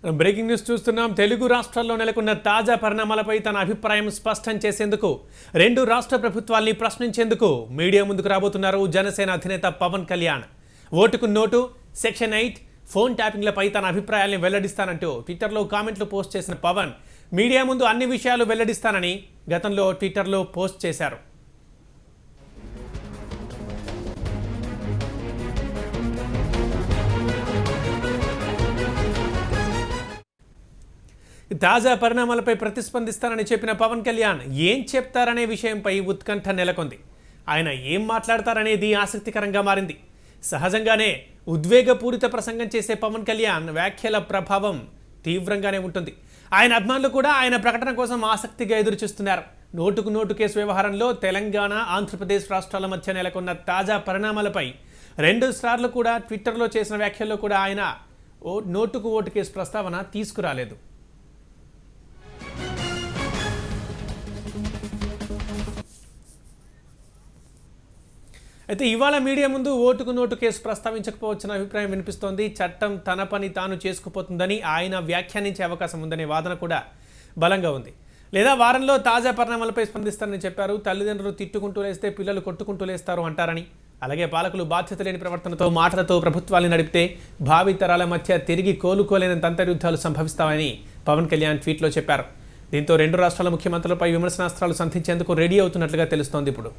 Breaking news చూస్తున్నాం. తెలుగు రాష్ట్రాల్లో నెలకొన్న తాజా పరిణామాలపై తన అభిప్రాయం స్పష్టం చేసేందుకు రెండు రాష్ట్ర ప్రభుత్వాల్ని ప్రశ్నించేందుకు మీడియా ముందుకు రాబోతున్నారు జనసేన అధినేత పవన్ కళ్యాణ్. ఓటుకు నోటు, సెక్షన్ 8, ఫోన్ ట్యాపింగ్లపై తన అభిప్రాయాల్ని వెల్లడిస్తానంటూ ట్విట్టర్లో కామెంట్లు పోస్ట్ చేసిన పవన్ మీడియా ముందు అన్ని విషయాలు వెల్లడిస్తానని గతంలో ట్విట్టర్లో పోస్ట్ చేశారు. తాజా పరిణామాలపై ప్రతిస్పందిస్తానని చెప్పిన పవన్ కళ్యాణ్ ఏం చెప్తారనే విషయంపై ఉత్కంఠ నెలకొంది. ఆయన ఏం మాట్లాడతారనేది ఆసక్తికరంగా మారింది. సహజంగానే ఉద్వేగపూరిత ప్రసంగం చేసే పవన్ కళ్యాణ్ వ్యాఖ్యల ప్రభావం తీవ్రంగానే ఉంటుంది. ఆయన అభిమానులు కూడా ఆయన ప్రకటన కోసం ఆసక్తిగా ఎదురుచూస్తున్నారు. నోటుకు నోటు కేసు వ్యవహారంలో తెలంగాణ, ఆంధ్రప్రదేశ్ రాష్ట్రాల మధ్య నెలకొన్న తాజా పరిణామాలపై 2 సార్లు కూడా ట్విట్టర్లో చేసిన వ్యాఖ్యల్లో కూడా ఆయన నోటుకు ఓటు కేసు ప్రస్తావన తీసుకురాలేదు. అయితే ఇవాళ మీడియా ముందు ఓటుకు నోటు కేసు ప్రస్తావించకపోవచ్చిన అభిప్రాయం వినిపిస్తోంది. చట్టం తన పని తాను చేసుకుపోతుందని ఆయన వ్యాఖ్యానించే అవకాశం ఉందనే వాదన కూడా బలంగా ఉంది. లేదా వారంలో తాజా పరిణామాలపై స్పందిస్తారని చెప్పారు. తల్లిదండ్రులు తిట్టుకుంటూ లేస్తే పిల్లలు కొట్టుకుంటూ లేస్తారు అంటారని, అలాగే పాలకులు బాధ్యత లేని ప్రవర్తనతో, మాటలతో ప్రభుత్వాన్ని నడిపితే భావి తరాల మధ్య తిరిగి కోలుకోలేనంత అంతర్యుద్ధాలు సంభవిస్తామని పవన్ కళ్యాణ్ ట్వీట్లో చెప్పారు. దీంతో 2 రాష్ట్రాల ముఖ్యమంత్రులపై విమర్శనాస్త్రాలు సంధించేందుకు రెడీ అవుతున్నట్లుగా తెలుస్తోంది. ఇప్పుడు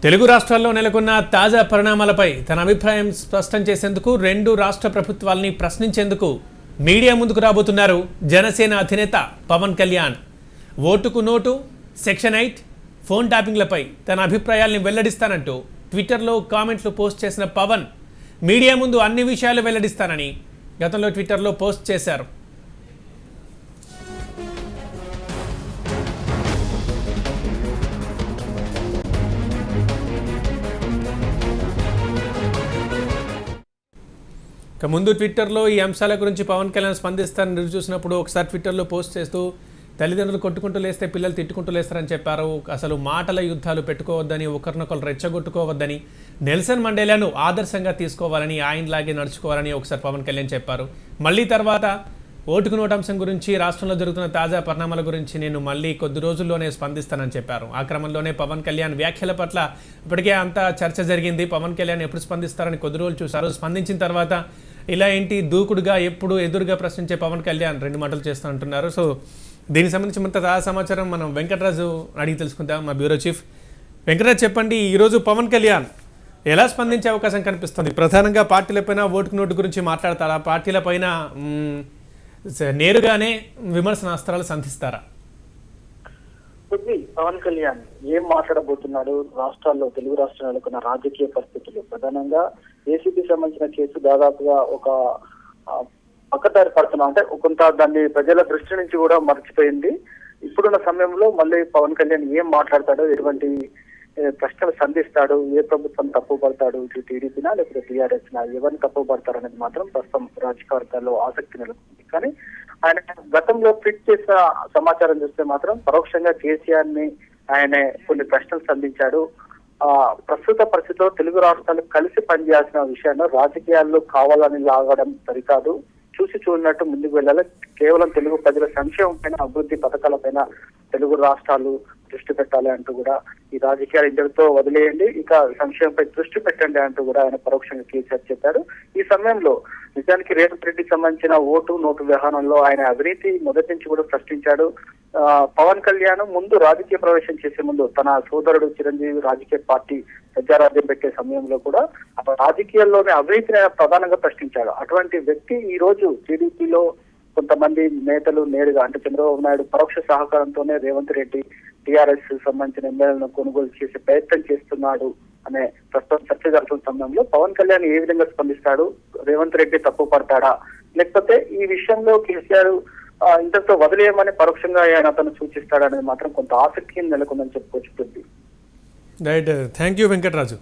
తెలుగు రాష్ట్రాల్లో నెలకొన్న తాజా పరిణామాలపై తన అభిప్రాయం స్పష్టం చేసేందుకు 2 రాష్ట్ర ప్రభుత్వాల్ని ప్రశ్నించేందుకు మీడియా ముందుకు రాబోతున్నారు జనసేన అధినేత పవన్ కళ్యాణ్. ఓటుకు నోటు, సెక్షన్ 8, ఫోన్ ట్యాపింగ్లపై తన అభిప్రాయాల్ని వెల్లడిస్తానంటూ ట్విట్టర్లో కామెంట్లు పోస్ట్ చేసిన పవన్ మీడియా ముందు అన్ని విషయాలు వెల్లడిస్తానని గతంలో ట్విట్టర్లో పోస్ట్ చేశారు. ఇక ముందు ట్విట్టర్లో ఈ అంశాల గురించి పవన్ కళ్యాణ్ స్పందిస్తారని రుచి చూసినప్పుడు ఒకసారి ట్విట్టర్లో పోస్ట్ చేస్తూ తల్లిదండ్రులు కొట్టుకుంటూ లేస్తే పిల్లలు తిట్టుకుంటూ లేస్తారని చెప్పారు. అసలు మాటల యుద్ధాలు పెట్టుకోవద్దని, ఒకరినొకరు రెచ్చగొట్టుకోవద్దని, నెల్సన్ మండేలాను ఆదర్శంగా తీసుకోవాలని, ఆయనలాగే నడుచుకోవాలని ఒకసారి పవన్ కళ్యాణ్ చెప్పారు. మళ్ళీ తర్వాత ఓటుకు నోటు అంశం గురించి, రాష్ట్రంలో జరుగుతున్న తాజా పరిణామాల గురించి నేను మళ్ళీ కొద్ది రోజుల్లోనే స్పందిస్తానని చెప్పారు. ఆ క్రమంలోనే పవన్ కళ్యాణ్ వ్యాఖ్యల పట్ల ఇప్పటికే అంతా చర్చ జరిగింది. పవన్ కళ్యాణ్ ఎప్పుడు స్పందిస్తారని కొద్ది రోజులు చూశారు. స్పందించిన తర్వాత ఇలా ఏంటి దూకుడుగా ఎప్పుడు ఎదురుగా ప్రశ్నించే పవన్ కళ్యాణ్ 2 మాటలు చేస్తూ అంటున్నారు. సో దీనికి సంబంధించి మరింత తాజా సమాచారం మనం వెంకటరాజు అడిగి తెలుసుకుందాం. మా బ్యూరో చీఫ్ వెంకటరాజు, చెప్పండి, ఈరోజు పవన్ కళ్యాణ్ ఎలా స్పందించే అవకాశం కనిపిస్తుంది? ప్రధానంగా పార్టీలపైన ఓటుకు నోటు గురించి మాట్లాడతారా? పార్టీలపైన నేరుగానే విమర్శనాస్త్రాలు సంధిస్తారా? పవన్ కళ్యాణ్ ఏం మాట్లాడబోతున్నాడు? రాష్ట్రాల్లో, తెలుగు రాష్ట్రాల్లో ఉన్న రాజకీయ పరిస్థితులు, ప్రధానంగా ఏసీబీ సంబంధించిన కేసు దాదాపుగా ఒక పక్కదారి పడుతున్నాం, అంటే కొంత దాన్ని ప్రజల దృష్టి నుంచి కూడా మర్చిపోయింది. ఇప్పుడున్న సమయంలో మళ్ళీ పవన్ కళ్యాణ్ ఏం మాట్లాడతాడో, ఎటువంటి ప్రశ్నలు సంధిస్తాడు, ఏ ప్రభుత్వం తప్పు పడతాడు, ఇటు టీడీపీనా లేకపోతే టీఆర్ఎస్ నా, ఎవరిని తప్పు పడతారు అనేది మాత్రం ప్రస్తుతం రాజకీయ వర్గాల్లో ఆసక్తి నెలకొంది. కానీ ఆయన గతంలో ట్వీట్ చేసిన సమాచారం చూస్తే మాత్రం పరోక్షంగా కేసీఆర్ ని ఆయన కొన్ని ప్రశ్నలు సంధించాడు. ప్రస్తుత పరిస్థితిలో తెలుగు రాష్ట్రాలు కలిసి పనిచేయాల్సిన విషయాన్ని రాజకీయాల్లో కావాలని లాగడం సరికాదు, చూసి చూడనట్టు ముందుకు వెళ్ళాలి. కేవలం తెలుగు ప్రజల సంక్షేమం పైన, అభివృద్ధి పథకాలపైన తెలుగు రాష్ట్రాలు దృష్టి పెట్టాలి అంటూ కూడా, ఈ రాజకీయాలు ఇంతటితో వదిలేయండి, ఇక సంక్షేమంపై దృష్టి పెట్టండి అంటూ కూడా ఆయన పరోక్షంగా కేసీఆర్ చెప్పారు. ఈ సమయంలో నిజానికి రేవంత్ రెడ్డికి సంబంధించిన ఓటు నోటు వ్యవహారంలో ఆయన అవినీతి మొదటి నుంచి కూడా ప్రశ్నించాడు. పవన్ కళ్యాణ్ ముందు రాజకీయ ప్రవేశం చేసే ముందు తన సోదరుడు చిరంజీవి రాజకీయ పార్టీ ప్రజారాజ్యం పెట్టే సమయంలో కూడా రాజకీయాల్లోనే అవినీతిని ఆయన ప్రధానంగా ప్రశ్నించాడు. అటువంటి వ్యక్తి ఈ రోజు టీడీపీలో కొంతమంది నేతలు నేరుగా, అంటే చంద్రబాబు నాయుడు పరోక్ష సహకారంతోనే రేవంత్ రెడ్డి టీఆర్ఎస్ సంబంధించిన ఎమ్మెల్యేలను కొనుగోలు చేసే ప్రయత్నం చేస్తున్నాడు అనే ప్రస్తుతం చర్చ జరుగుతున్న సమయంలో పవన్ కళ్యాణ్ ఏ విధంగా స్పందిస్తాడు? రేవంత్ రెడ్డి తప్పు పడతాడా, లేకపోతే ఈ విషయంలో కేసీఆర్ ఇంతతో వదిలేయమని పరోక్షంగా ఆయన అతను సూచిస్తాడనేది మాత్రం కొంత ఆసక్తి నెలకొందని చెప్పుకోవచ్చు. Right, thank you Venkataraju.